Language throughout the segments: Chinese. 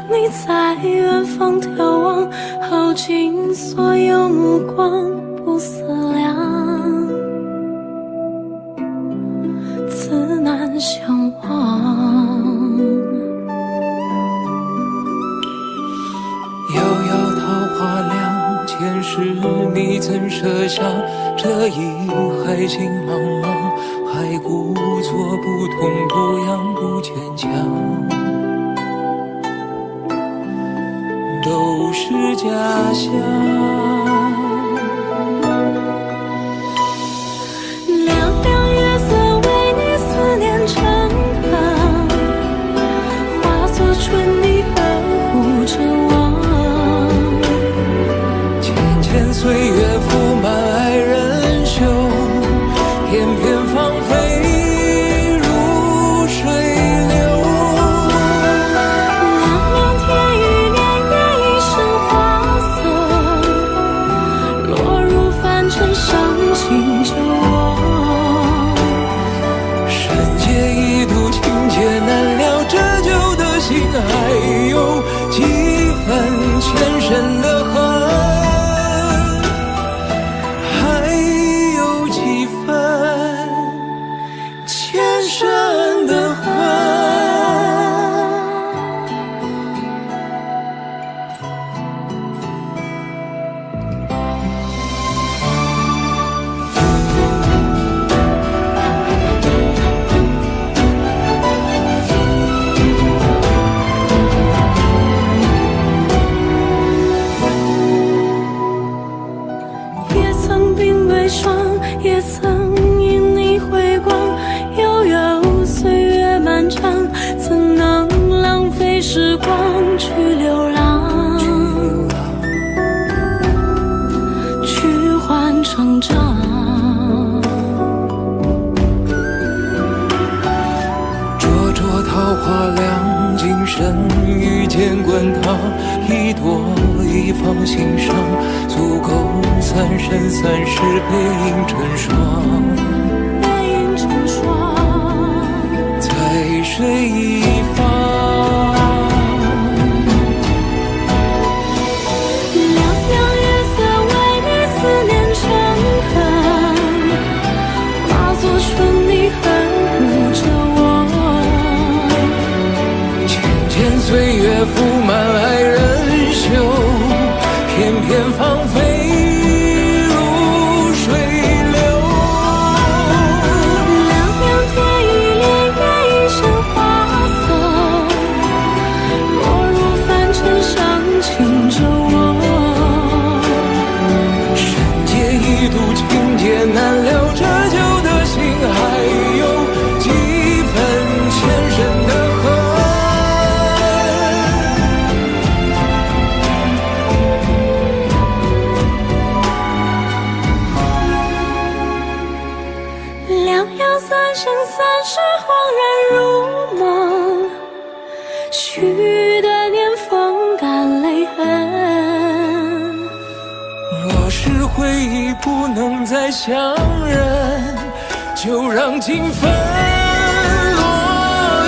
你在远方眺望，耗尽所有目光，不思量，自难相忘。遥遥桃花凉，前世你怎设想？这一海情茫茫，还故作不痛不痒不坚强，都是假象。凉凉月色为你思念成河，化作春泥呵护着我。浅浅岁月覆满爱人袖，片片芳菲如水流。凉凉天与年月一生花色，落入凡尘伤心着我。人界一度情劫难料，折旧的心还有几分前生的恨，还有几分前生的恨。也曾鬓微霜，也曾因你回光，悠悠岁月漫长，怎能浪费时光去流浪，去换成长。灼灼桃花凉，今生遇见滚烫，一朵一放心上，足够三生三世背影成双。背影成双，在水一方。凉凉月色为你思念成河，化作春泥呵护着我。浅浅岁月覆满爱人袖，片片芳菲如水流。凉凉天与年月一生花色，落入凡尘伤情着我。人界一度情劫难料，折旧的心还有几分前生的恨。凉凉三生三世，恍然如梦，许的年风干泪痕。若是回忆不能再相认，就让情分落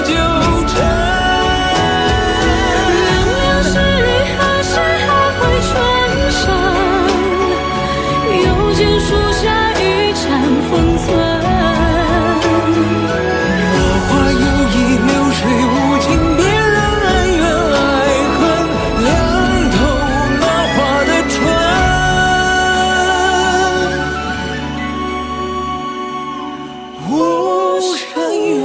九尘。凉凉是雨，何时还会春生？又见树下一盏封存。落花有意，流水无情，别让恩怨爱恨凉透那花的春。无声远，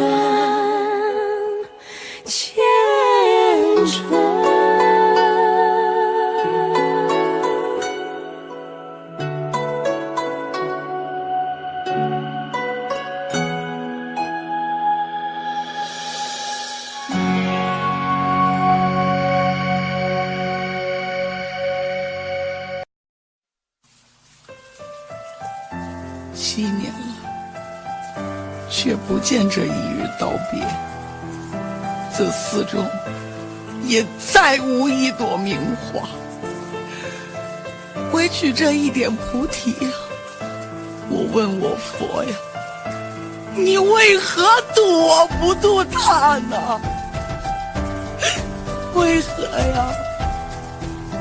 前尘。7年了，却不见这一日道别。这寺中也再无一朵名花，唯取这一点菩提呀。我问我佛呀，你为何度我不度他呢？为何呀？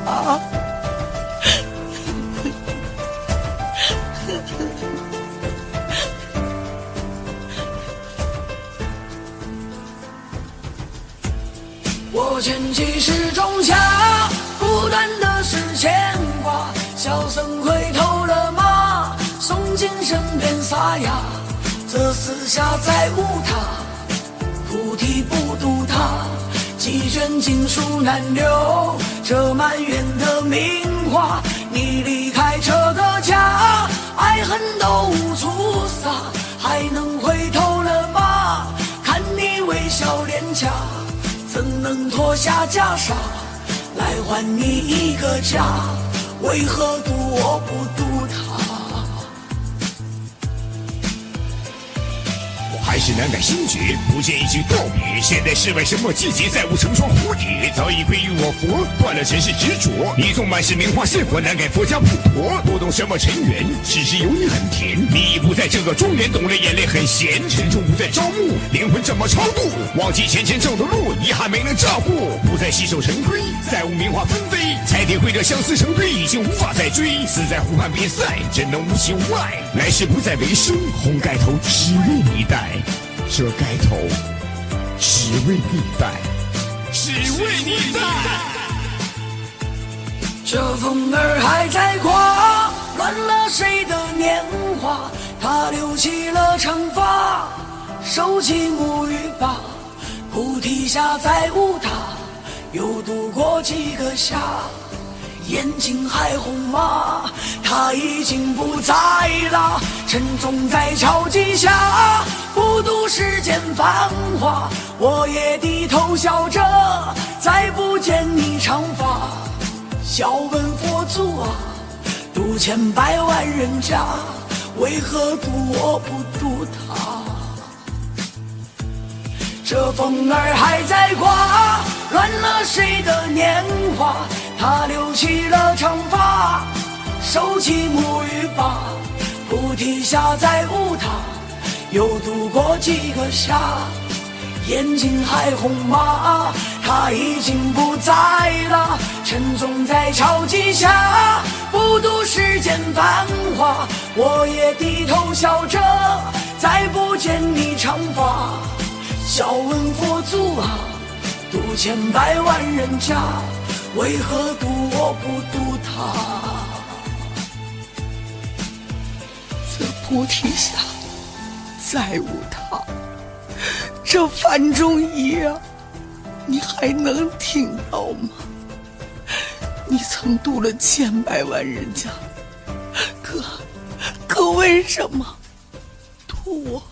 啊！我捡起时钟下不断的是牵挂，小僧回头了吗？诵经身边撒哑，这四下再无他，菩提不渡他，几卷经书难留，这满园的名画。你离开这个家，爱恨都无处撒，还能回头了吗？看你微笑脸颊，怎能脱下袈裟来还你一个家？为何渡我不渡他？还是难改心觉，不见一句道别。现在世外什么季节，再无成双蝴蝶。早已归于我佛，断了尘世执着。你纵满是名画是佛，难改佛家不脱。不懂什么尘缘，只是有你很甜。你已不在这个庄园，懂了眼泪很咸。沉重不再招募，灵魂这么超度。忘记前走的路，遗憾没能照顾。不再洗手成灰，再无名画纷飞。才体会这相思成堆，已经无法再追。死在湖畔边塞，怎能无情无爱？来世不再为生，红盖头只为你戴。这盖头只为你戴，只为你戴。这风儿还在刮，乱了谁的年华？他留起了长发，收起沐浴吧。菩提下再无他，又度过几个夏。眼睛还红吗？他已经不在了，沉重在敲击下，不渡世间繁华。我也低头笑着，再不见你长发。笑问佛祖啊，渡千百万人家，为何渡我不渡他？这风儿还在刮，乱了谁的年华？他留起了长发，收起沐浴吧。菩提下再无他，又度过几个夏。眼睛还红吗？他已经不在了，沉重在敲击下，不渡世间繁华。我也低头笑着，再不见你长发。笑问佛祖啊，渡千百万人家，为何渡我不渡他？这菩提下再无他，这梵钟一啊，你还能听到吗？你曾渡了千百万人家，可为什么渡我